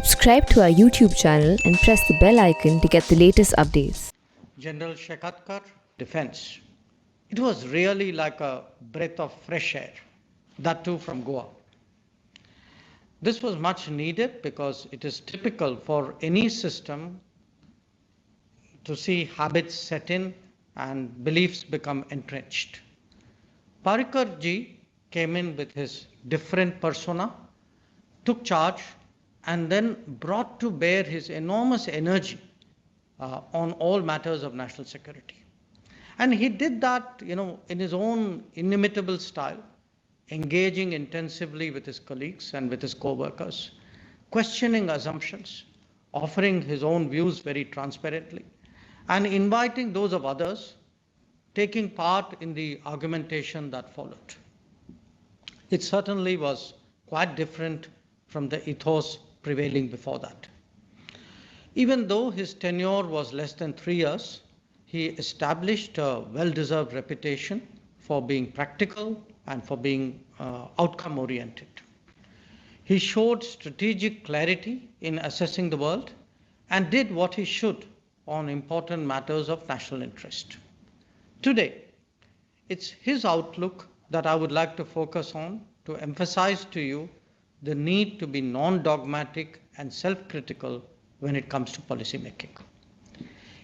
Subscribe to our YouTube channel and press the bell icon to get the latest updates. General Shekatkar, Defense. It was really like a breath of fresh air, that too from Goa. This was much needed because it is typical for any system to see habits set in and beliefs become entrenched. Parikar ji came in with his different persona, took charge, and then brought to bear his enormous energy on all matters of national security. And he did that, in his own inimitable style, engaging intensively with his colleagues and with his co-workers, questioning assumptions, offering his own views very transparently, and inviting those of others, taking part in the argumentation that followed. It certainly was quite different from the ethos prevailing before that. Even though his tenure was less than 3 years, he established a well-deserved reputation for being practical and for being outcome-oriented. He showed strategic clarity in assessing the world and did what he should on important matters of national interest. Today, it's his outlook that I would like to focus on to emphasize to you the need to be non-dogmatic and self-critical when it comes to policy making.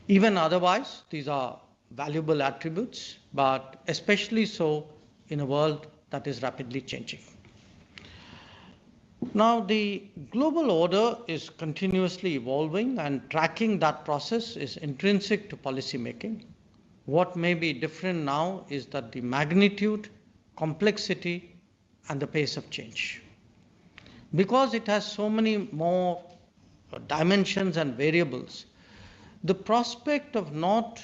Even otherwise, these are valuable attributes, but especially so in a world that is rapidly changing. Now, the global order is continuously evolving, and tracking that process is intrinsic to policy making. What may be different now is that the magnitude, complexity, and the pace of change. Because it has so many more dimensions and variables, the prospect of not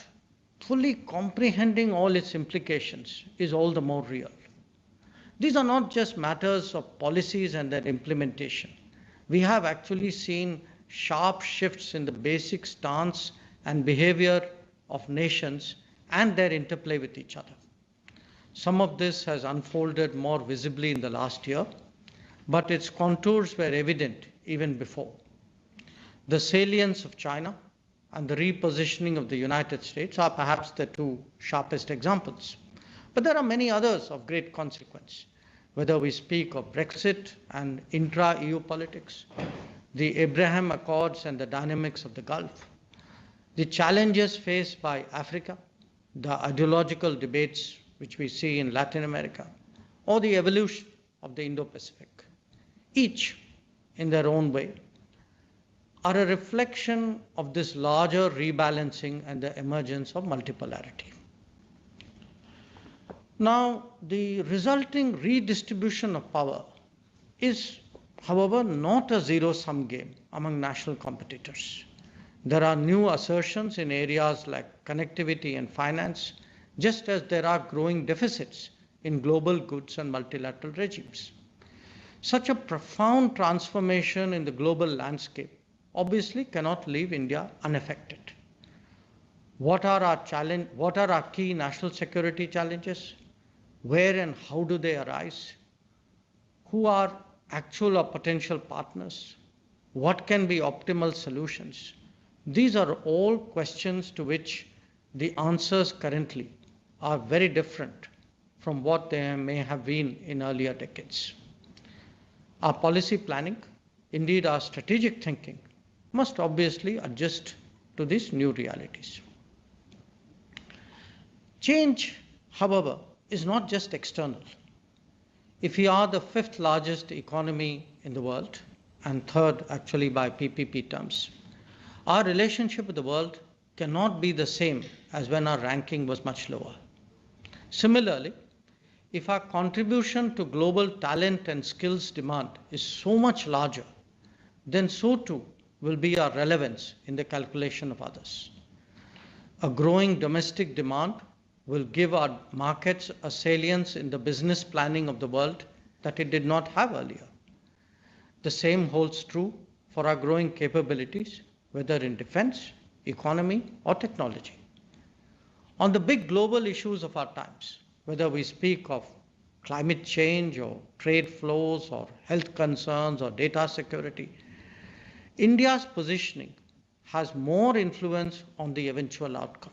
fully comprehending all its implications is all the more real. These are not just matters of policies and their implementation. We have actually seen sharp shifts in the basic stance and behavior of nations and their interplay with each other. Some of this has unfolded more visibly in the last year, but its contours were evident even before. The salience of China and the repositioning of the United States are perhaps the two sharpest examples. But there are many others of great consequence, whether we speak of Brexit and intra-EU politics, the Abraham Accords and the dynamics of the Gulf, the challenges faced by Africa, the ideological debates which we see in Latin America, or the evolution of the Indo-Pacific. Each, in their own way, are a reflection of this larger rebalancing and the emergence of multipolarity. Now, the resulting redistribution of power is, however, not a zero-sum game among national competitors. There are new assertions in areas like connectivity and finance, just as there are growing deficits in global goods and multilateral regimes. Such a profound transformation in the global landscape obviously cannot leave India unaffected. What are our key national security challenges? Where and how do they arise? Who are actual or potential partners? What can be optimal solutions? These are all questions to which the answers currently are very different from what they may have been in earlier decades. Our policy planning, indeed our strategic thinking, must obviously adjust to these new realities. Change, however, is not just external. If we are the 5th largest economy in the world, and 3rd actually by PPP terms, our relationship with the world cannot be the same as when our ranking was much lower. Similarly, if our contribution to global talent and skills demand is so much larger, then so too will be our relevance in the calculation of others. A growing domestic demand will give our markets a salience in the business planning of the world that it did not have earlier. The same holds true for our growing capabilities, whether in defense, economy, or technology. On the big global issues of our times, whether we speak of climate change or trade flows or health concerns or data security, India's positioning has more influence on the eventual outcome.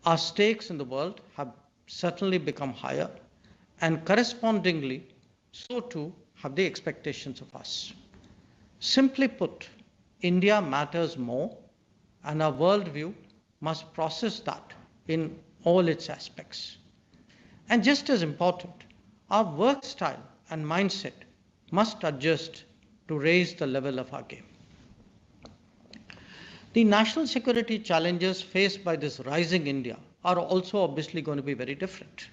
Our stakes in the world have certainly become higher, and correspondingly, so too have the expectations of us. Simply put, India matters more, and our worldview must process that in all its aspects. And just as important, our work style and mindset must adjust to raise the level of our game. The national security challenges faced by this rising India are also obviously going to be very different.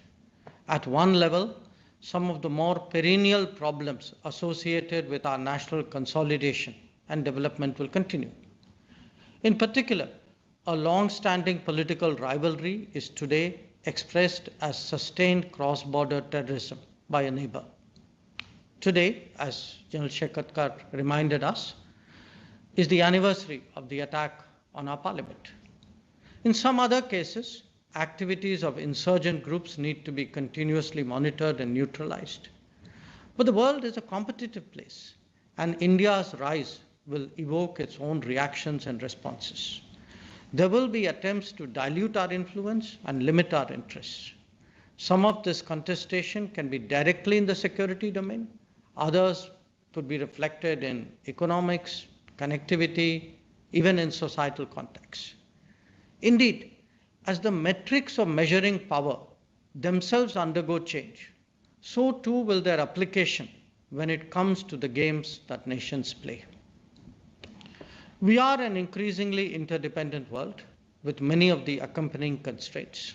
At one level, some of the more perennial problems associated with our national consolidation and development will continue. In particular, a long standing political rivalry is today expressed as sustained cross border terrorism by a neighbor. Today, as General Shekatkar reminded us, is the anniversary of the attack on our parliament. In some other cases, activities of insurgent groups need to be continuously monitored and neutralized. But the world is a competitive place, and India's rise will evoke its own reactions and responses. There will be attempts to dilute our influence and limit our interests. Some of this contestation can be directly in the security domain, others could be reflected in economics, connectivity, even in societal contexts. Indeed, as the metrics of measuring power themselves undergo change, so too will their application when it comes to the games that nations play. We are an increasingly interdependent world with many of the accompanying constraints.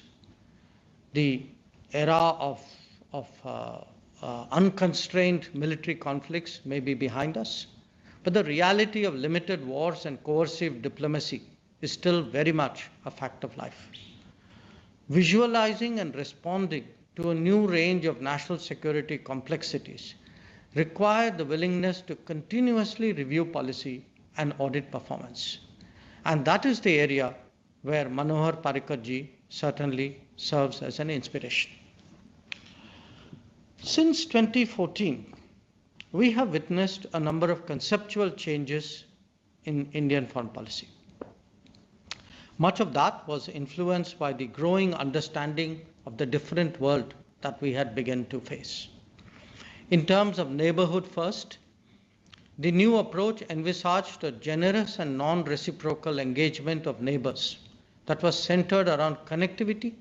The era of unconstrained military conflicts may be behind us, but the reality of limited wars and coercive diplomacy is still very much a fact of life. Visualizing and responding to a new range of national security complexities require the willingness to continuously review policy and audit performance. And that is the area where Manohar Parrikar ji certainly serves as an inspiration. Since 2014, we have witnessed a number of conceptual changes in Indian foreign policy. Much of that was influenced by the growing understanding of the different world that we had begun to face. In terms of neighborhood first, the new approach envisaged a generous and non-reciprocal engagement of neighbors that was centered around connectivity,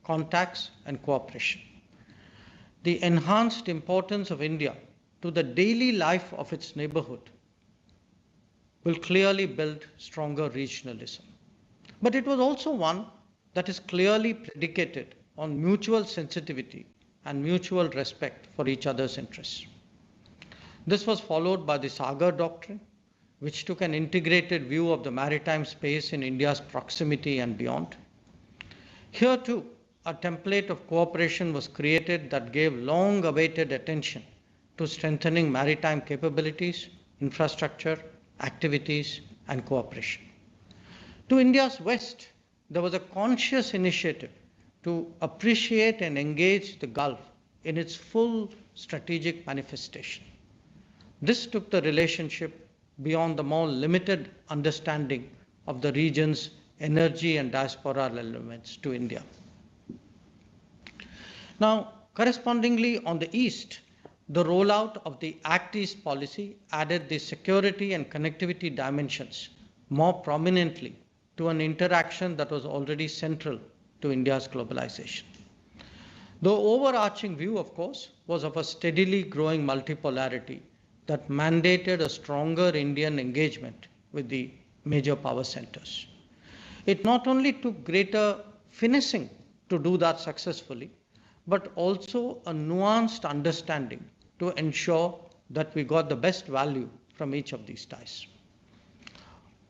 contacts, and cooperation. The enhanced importance of India to the daily life of its neighborhood will clearly build stronger regionalism. But it was also one that is clearly predicated on mutual sensitivity and mutual respect for each other's interests. This was followed by the Sagar Doctrine, which took an integrated view of the maritime space in India's proximity and beyond. Here too, a template of cooperation was created that gave long-awaited attention to strengthening maritime capabilities, infrastructure, activities, and cooperation. To India's west, there was a conscious initiative to appreciate and engage the Gulf in its full strategic manifestation. This took the relationship beyond the more limited understanding of the region's energy and diaspora elements to India. Now, correspondingly, on the east, the rollout of the Act East policy added the security and connectivity dimensions more prominently to an interaction that was already central to India's globalization. The overarching view, of course, was of a steadily growing multipolarity that mandated a stronger Indian engagement with the major power centers. It not only took greater finessing to do that successfully, but also a nuanced understanding to ensure that we got the best value from each of these ties.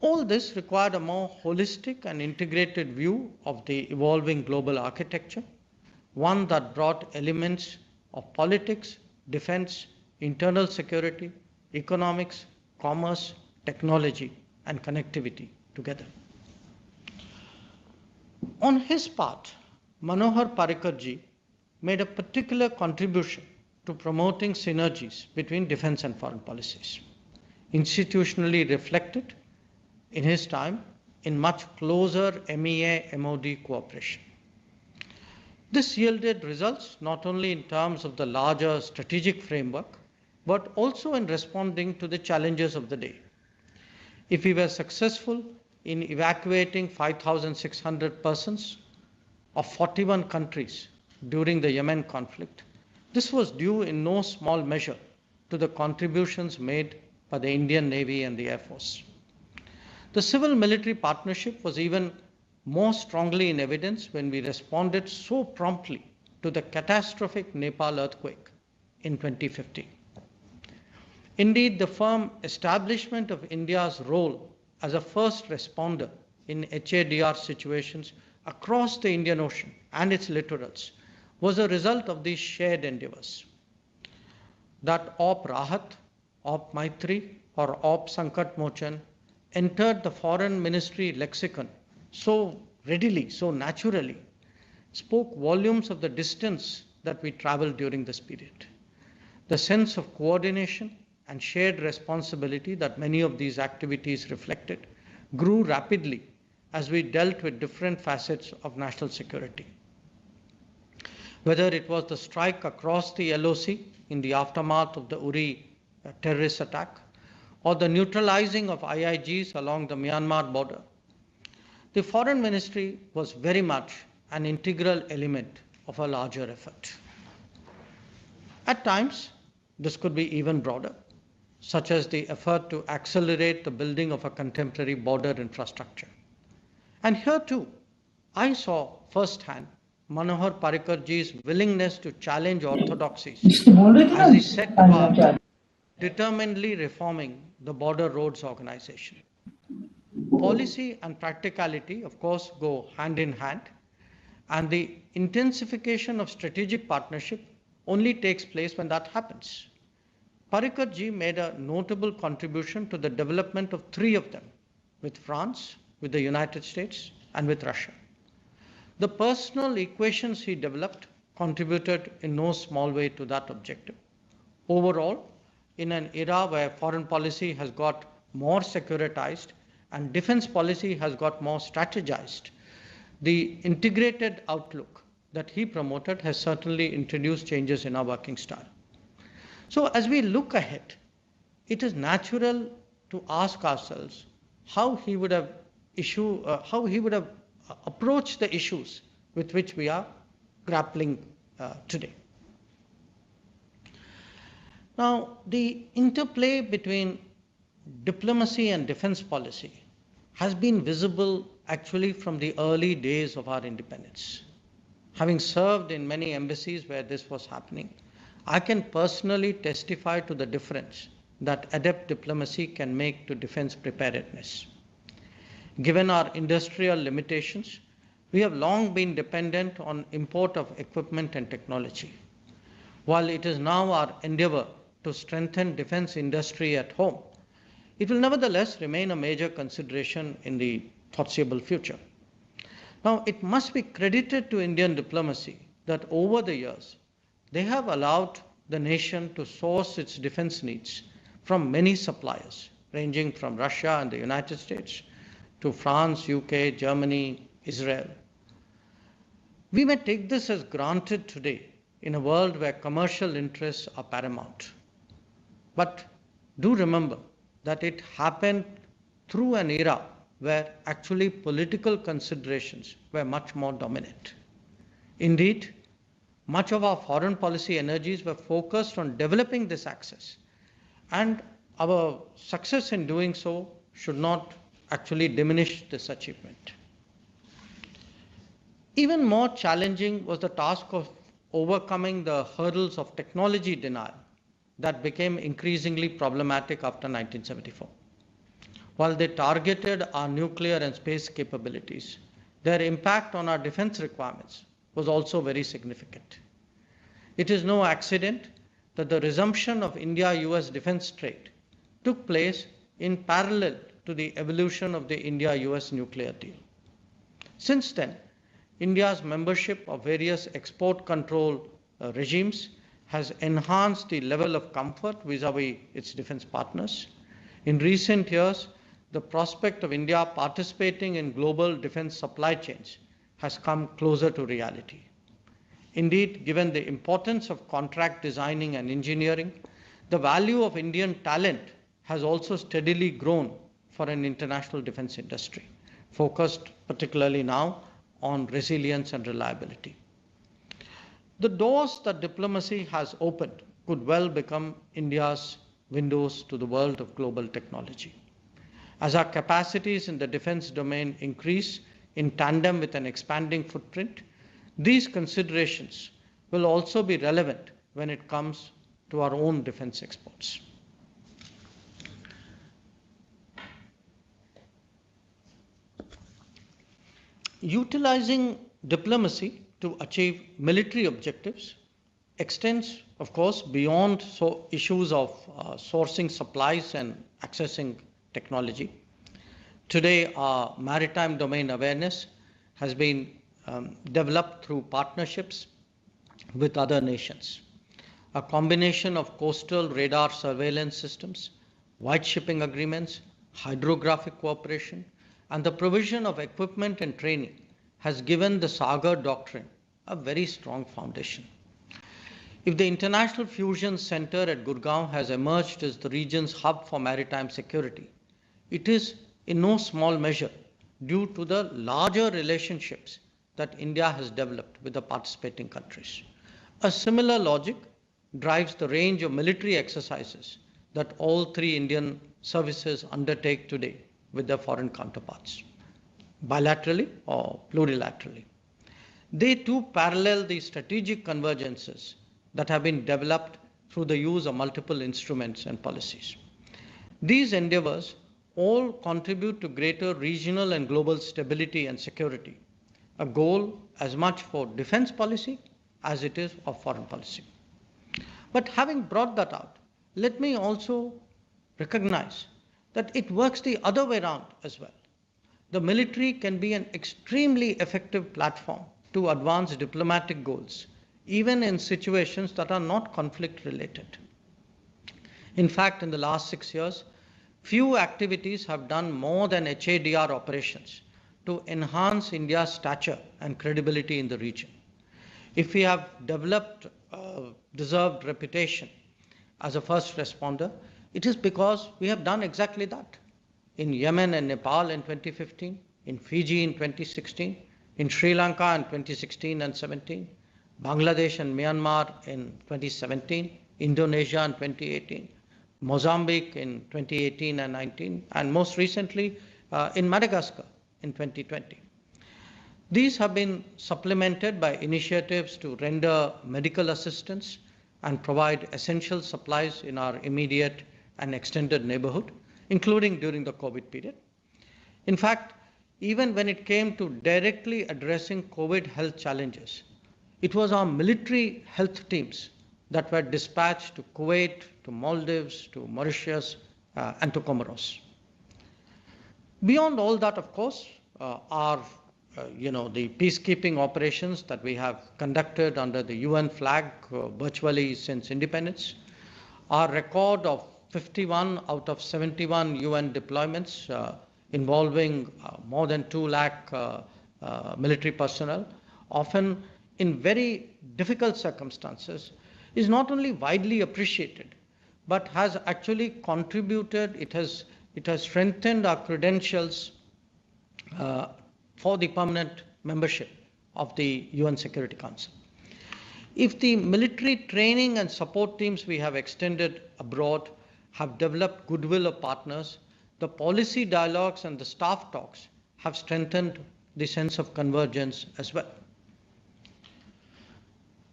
All this required a more holistic and integrated view of the evolving global architecture, one that brought elements of politics, defense, internal security, economics, commerce, technology, and connectivity together. On his part, Manohar Parrikar ji made a particular contribution to promoting synergies between defense and foreign policies. institutionally reflected in his time in much closer MEA MOD cooperation. This yielded results not only in terms of the larger strategic framework, but also in responding to the challenges of the day. If we were successful in evacuating 5,600 persons of 41 countries during the Yemen conflict, this was due in no small measure to the contributions made by the Indian Navy and the Air Force. The civil-military partnership was even more strongly in evidence when we responded so promptly to the catastrophic Nepal earthquake in 2015. Indeed, the firm establishment of India's role as a first responder in HADR situations across the Indian Ocean and its littorals was a result of these shared endeavors. That Op Rahat, Op Maitri, or Op Sankat Mochan entered the foreign ministry lexicon so readily, so naturally, spoke volumes of the distance that we traveled during this period. The sense of coordination and shared responsibility that many of these activities reflected grew rapidly as we dealt with different facets of national security. Whether it was the strike across the LOC in the aftermath of the Uri terrorist attack, or the neutralizing of IIGs along the Myanmar border, the foreign ministry was very much an integral element of a larger effort. At times, this could be even broader, such as the effort to accelerate the building of a contemporary border infrastructure. And here too, I saw firsthand Manohar Parikarji's willingness to challenge orthodoxies as he set about determinedly reforming the Border Roads Organization. Policy and practicality, of course, go hand in hand, and the intensification of strategic partnership only takes place when that happens. Parikarji made a notable contribution to the development of three of them, with France, with the United States, and with Russia. The personal equations he developed contributed in no small way to that objective. Overall, in an era where foreign policy has got more securitized and defense policy has got more strategized, the integrated outlook that he promoted has certainly introduced changes in our working style. So as we look ahead, it is natural to ask ourselves how he would have approached the issues with which we are grappling today. Now, the interplay between diplomacy and defense policy has been visible actually from the early days of our independence. Having served in many embassies where this was happening, I can personally testify to the difference that adept diplomacy can make to defense preparedness. Given our industrial limitations, we have long been dependent on import of equipment and technology. While it is now our endeavor to strengthen defense industry at home, it will nevertheless remain a major consideration in the foreseeable future. Now, it must be credited to Indian diplomacy that over the years, they have allowed the nation to source its defense needs from many suppliers, ranging from Russia and the United States to France, UK, Germany, Israel. We may take this as granted today in a world where commercial interests are paramount. But do remember that it happened through an era where actually political considerations were much more dominant. Indeed, much of our foreign policy energies were focused on developing this access, and our success in doing so should not actually diminish this achievement. Even more challenging was the task of overcoming the hurdles of technology denial that became increasingly problematic after 1974. While they targeted our nuclear and space capabilities, their impact on our defense requirements was also very significant. It is no accident that the resumption of India-US defense trade took place in parallel to the evolution of the India-US nuclear deal. Since then, India's membership of various export control regimes has enhanced the level of comfort vis-à-vis its defense partners. In recent years, the prospect of India participating in global defense supply chains has come closer to reality. Indeed, given the importance of contract designing and engineering, the value of Indian talent has also steadily grown for an international defense industry, focused particularly now on resilience and reliability. The doors that diplomacy has opened could well become India's windows to the world of global technology. As our capacities in the defense domain increase in tandem with an expanding footprint, these considerations will also be relevant when it comes to our own defense exports. Utilizing diplomacy to achieve military objectives extends, of course, beyond issues of sourcing supplies and accessing technology. Today, our maritime domain awareness has been developed through partnerships with other nations. A combination of coastal radar surveillance systems, white shipping agreements, hydrographic cooperation, and the provision of equipment and training has given the Sagar Doctrine a very strong foundation. If the International Fusion Center at Gurgaon has emerged as the region's hub for maritime security, it is in no small measure due to the larger relationships that India has developed with the participating countries. A similar logic drives the range of military exercises that all three Indian services undertake today with their foreign counterparts, bilaterally or plurilaterally. They too parallel the strategic convergences that have been developed through the use of multiple instruments and policies. These endeavors all contribute to greater regional and global stability and security, a goal as much for defense policy as it is of foreign policy. But having brought that out, let me also recognize that it works the other way around as well. The military can be an extremely effective platform to advance diplomatic goals, even in situations that are not conflict related. In fact, in the last 6 years, few activities have done more than HADR operations to enhance India's stature and credibility in the region. If we have developed a deserved reputation as a first responder, it is because we have done exactly that. In Yemen and Nepal in 2015, in Fiji in 2016, in Sri Lanka in 2016 and 17, Bangladesh and Myanmar in 2017, Indonesia in 2018, Mozambique in 2018 and 19, and most recently in Madagascar in 2020. These have been supplemented by initiatives to render medical assistance and provide essential supplies in our immediate and extended neighborhood, including during the COVID period. In fact, even when it came to directly addressing COVID health challenges, it was our military health teams that were dispatched to Kuwait, to Maldives, to Mauritius, and to Comoros. Beyond all that, of course, are the peacekeeping operations that we have conducted under the UN flag virtually since independence. Our record of 51 out of 71 UN deployments involving more than 2 lakh military personnel, often in very difficult circumstances, is not only widely appreciated, but has actually contributed, it has strengthened our credentials for the permanent membership of the UN Security Council. If the military training and support teams we have extended abroad have developed goodwill of partners, the policy dialogues and the staff talks have strengthened the sense of convergence as well.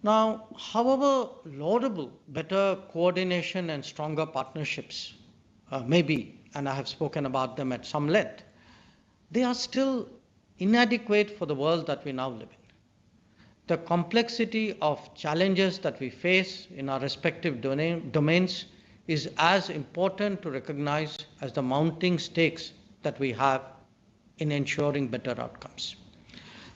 Now, however laudable better coordination and stronger partnerships may be, and I have spoken about them at some length, they are still inadequate for the world that we now live in. The complexity of challenges that we face in our respective domains is as important to recognize as the mounting stakes that we have in ensuring better outcomes.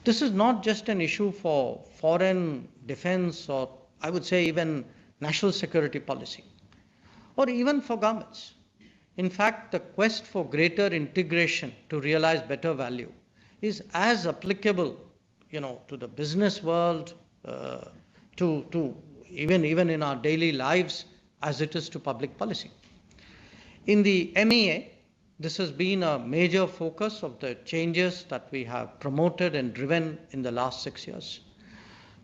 This is not just an issue for foreign defense or I would say even national security policy, or even for governments. In fact, the quest for greater integration to realize better value is as applicable, to the business world, to even in our daily lives as it is to public policy. In the MEA, this has been a major focus of the changes that we have promoted and driven in the last 6 years.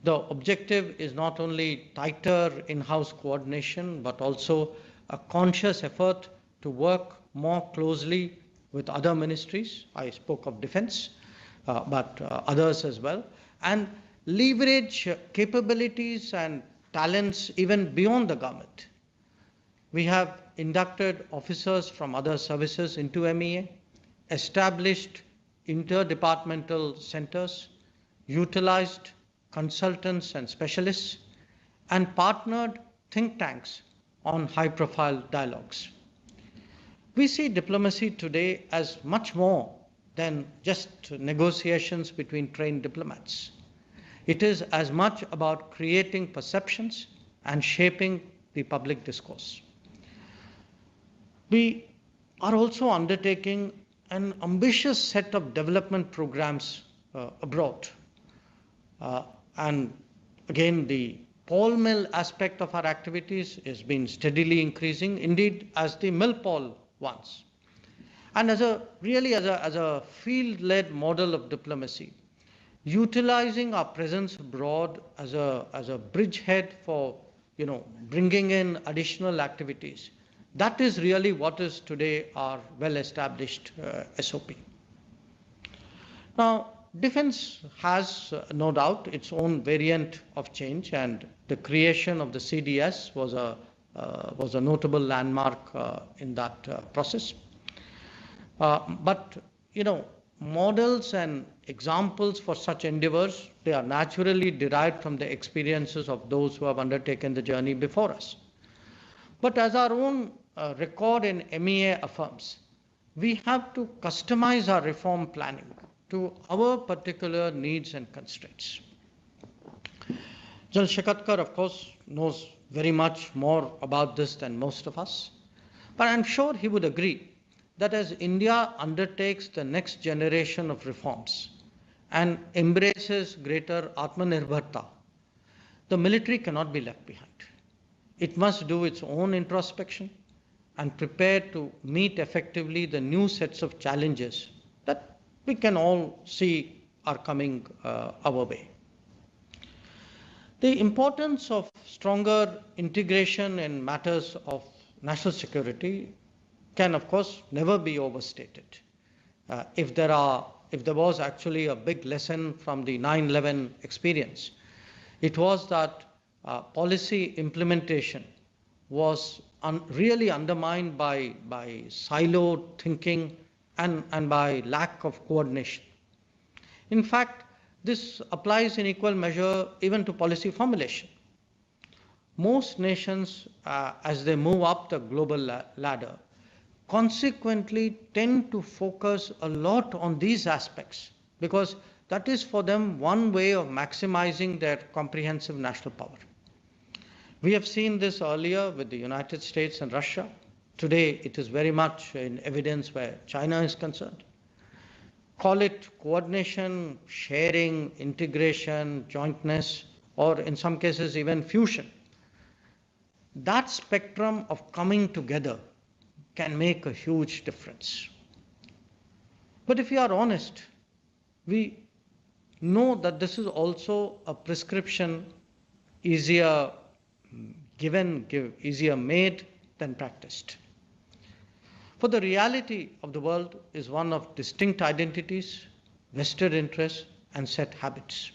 The objective is not only tighter in-house coordination, but also a conscious effort to work more closely with other ministries. I spoke of defense, but others as well, and leverage capabilities and talents even beyond the government. We have inducted officers from other services into MEA, established interdepartmental centers, utilized consultants and specialists, and partnered think tanks on high-profile dialogues. We see diplomacy today as much more than just negotiations between trained diplomats. It is as much about creating perceptions and shaping the public discourse. We are also undertaking an ambitious set of development programs abroad. And again, the Paul Mill aspect of our activities has been steadily increasing, indeed as the Millpol ones. And as a field-led model of diplomacy, utilizing our presence abroad as a bridgehead for bringing in additional activities. That is really what is today our well-established SOP. Now, defense has no doubt its own variant of change, and the creation of the CDS was a notable landmark in that process. But models and examples for such endeavors, they are naturally derived from the experiences of those who have undertaken the journey before us. But as our own record in MEA affirms, we have to customize our reform planning to our particular needs and constraints. General Shekatkar, of course, knows very much more about this than most of us, but I'm sure he would agree that as India undertakes the next generation of reforms and embraces greater Atmanirbharta, the military cannot be left behind. It must do its own introspection and prepare to meet effectively the new sets of challenges that we can all see are coming our way. The importance of stronger integration in matters of national security can, of course, never be overstated. If there was actually a big lesson from the 9/11 experience, it was that policy implementation was really undermined by siloed thinking and by lack of coordination. In fact, this applies in equal measure even to policy formulation. Most nations, as they move up the global ladder, consequently tend to focus a lot on these aspects because that is for them one way of maximizing their comprehensive national power. We have seen this earlier with the United States and Russia. Today, it is very much in evidence where China is concerned. Call it coordination, sharing, integration, jointness, or in some cases even fusion. That spectrum of coming together can make a huge difference. But if we are honest, we know that this is also a prescription easier made than practiced. For the reality of the world is one of distinct identities, vested interests, and set habits.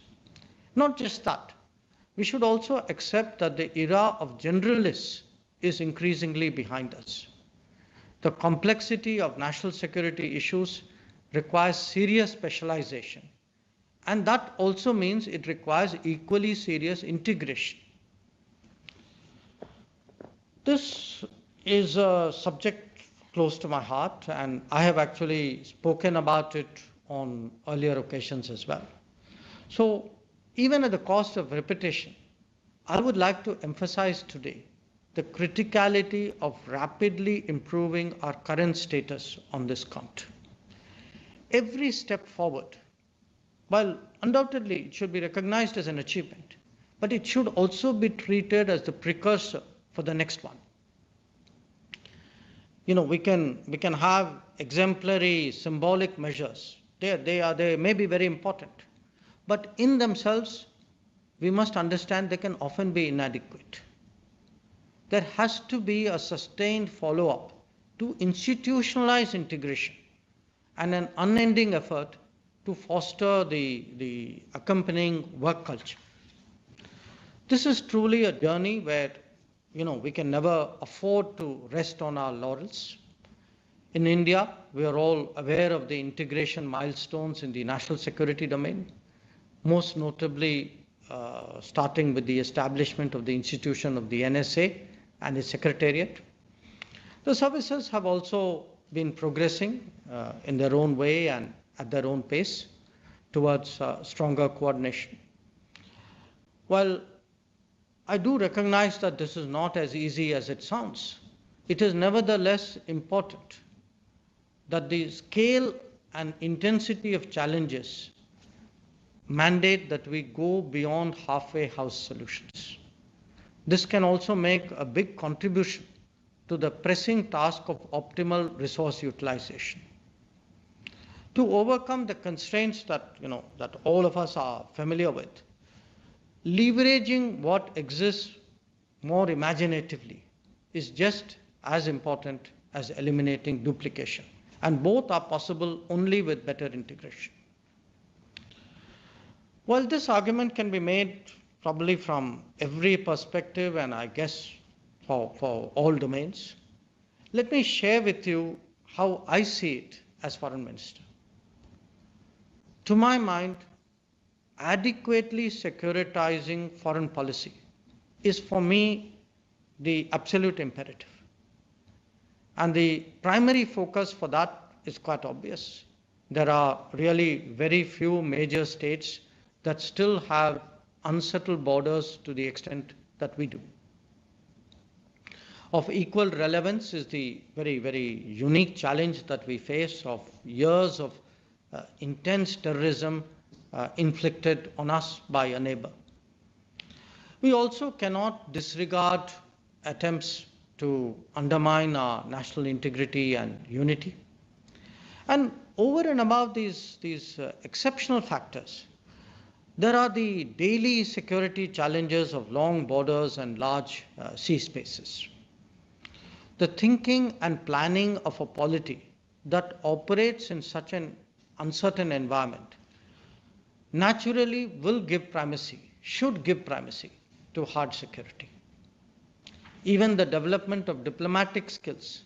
Not just that, we should also accept that the era of generalists is increasingly behind us. The complexity of national security issues requires serious specialization, and that also means it requires equally serious integration. This is a subject close to my heart, and I have actually spoken about it on earlier occasions as well. So even at the cost of repetition, I would like to emphasize today the criticality of rapidly improving our current status on this count. Every step forward, while undoubtedly it should be recognized as an achievement, but it should also be treated as the precursor for the next one. We can have exemplary symbolic measures. They may be very important, but in themselves, we must understand they can often be inadequate. There has to be a sustained follow-up to institutionalize integration and an unending effort to foster the accompanying work culture. This is truly a journey where we can never afford to rest on our laurels. In India, we are all aware of the integration milestones in the national security domain, most notably starting with the establishment of the institution of the NSA and its secretariat. The services have also been progressing in their own way and at their own pace towards stronger coordination. While I do recognize that this is not as easy as it sounds, it is nevertheless important that the scale and intensity of challenges mandate that we go beyond halfway house solutions. This can also make a big contribution to the pressing task of optimal resource utilization. To overcome the constraints that all of us are familiar with, leveraging what exists more imaginatively is just as important as eliminating duplication, and both are possible only with better integration. Well, this argument can be made probably from every perspective, and I guess for all domains. Let me share with you how I see it as Foreign Minister. To my mind, adequately securitizing foreign policy is for me the absolute imperative. And the primary focus for that is quite obvious. There are really very few major states that still have unsettled borders to the extent that we do. Of equal relevance is the very, very unique challenge that we face of years of intense terrorism inflicted on us by a neighbor. We also cannot disregard attempts to undermine our national integrity and unity. And over and above these exceptional factors, there are the daily security challenges of long borders and large sea spaces. The thinking and planning of a polity that operates in such an uncertain environment naturally will give primacy, should give primacy to hard security. Even the development of diplomatic skills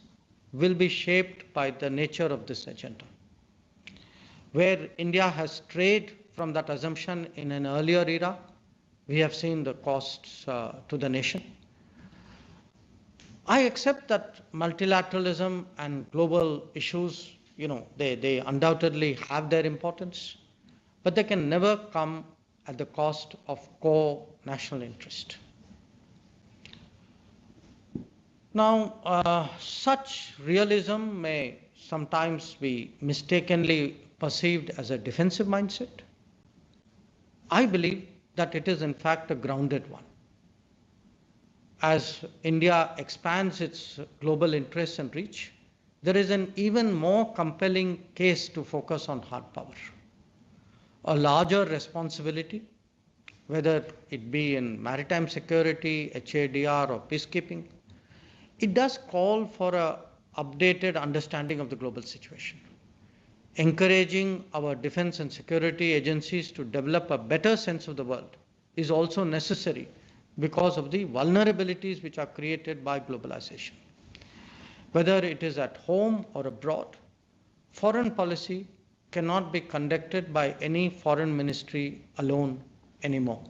will be shaped by the nature of this agenda. Where India has strayed from that assumption in an earlier era, we have seen the costs to the nation. I accept that multilateralism and global issues, they undoubtedly have their importance, but they can never come at the cost of core national interest. Now, such realism may sometimes be mistakenly perceived as a defensive mindset. I believe that it is in fact a grounded one. As India expands its global interests and reach, there is an even more compelling case to focus on hard power. A larger responsibility, whether it be in maritime security, HADR, or peacekeeping, it does call for an updated understanding of the global situation. Encouraging our defense and security agencies to develop a better sense of the world is also necessary because of the vulnerabilities which are created by globalization. Whether it is at home or abroad, foreign policy cannot be conducted by any foreign ministry alone anymore.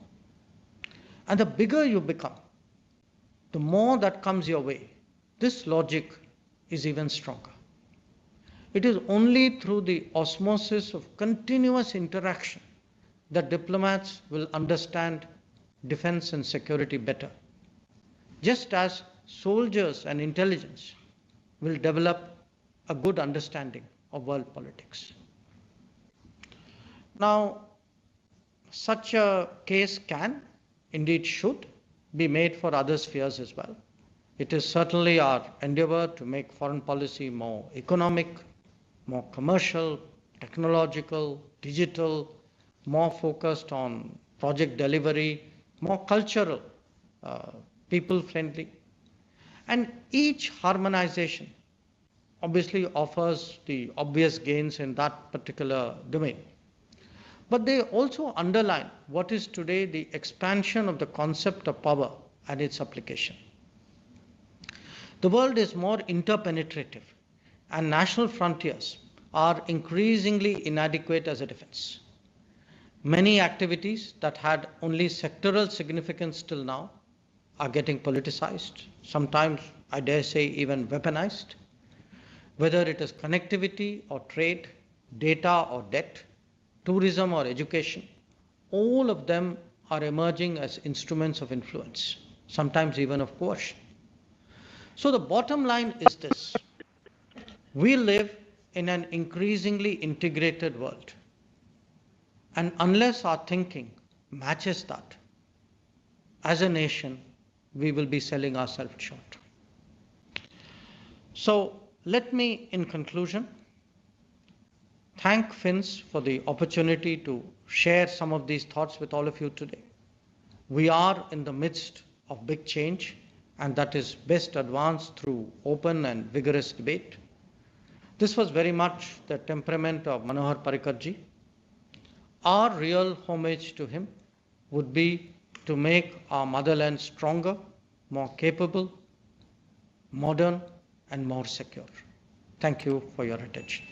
And the bigger you become, the more that comes your way. This logic is even stronger. It is only through the osmosis of continuous interaction that diplomats will understand defense and security better, just as soldiers and intelligence will develop a good understanding of world politics. Now, such a case can, indeed should, be made for other spheres as well. It is certainly our endeavor to make foreign policy more economic, more commercial, technological, digital, more focused on project delivery, more cultural, people friendly. And each harmonization obviously offers the obvious gains in that particular domain. But they also underline what is today the expansion of the concept of power and its application. The world is more interpenetrative, and national frontiers are increasingly inadequate as a defense. Many activities that had only sectoral significance till now are getting politicized, sometimes, I dare say, even weaponized. Whether it is connectivity or trade, data or debt, tourism or education, all of them are emerging as instruments of influence, sometimes even of coercion. So the bottom line is this: we live in an increasingly integrated world. And unless our thinking matches that, as a nation, we will be selling ourselves short. So let me, in conclusion, thank FINS for the opportunity to share some of these thoughts with all of you today. We are in the midst of big change, and that is best advanced through open and vigorous debate. This was very much the temperament of Manohar Parikarji. Our real homage to him would be to make our motherland stronger, more capable, modern, and more secure. Thank you for your attention.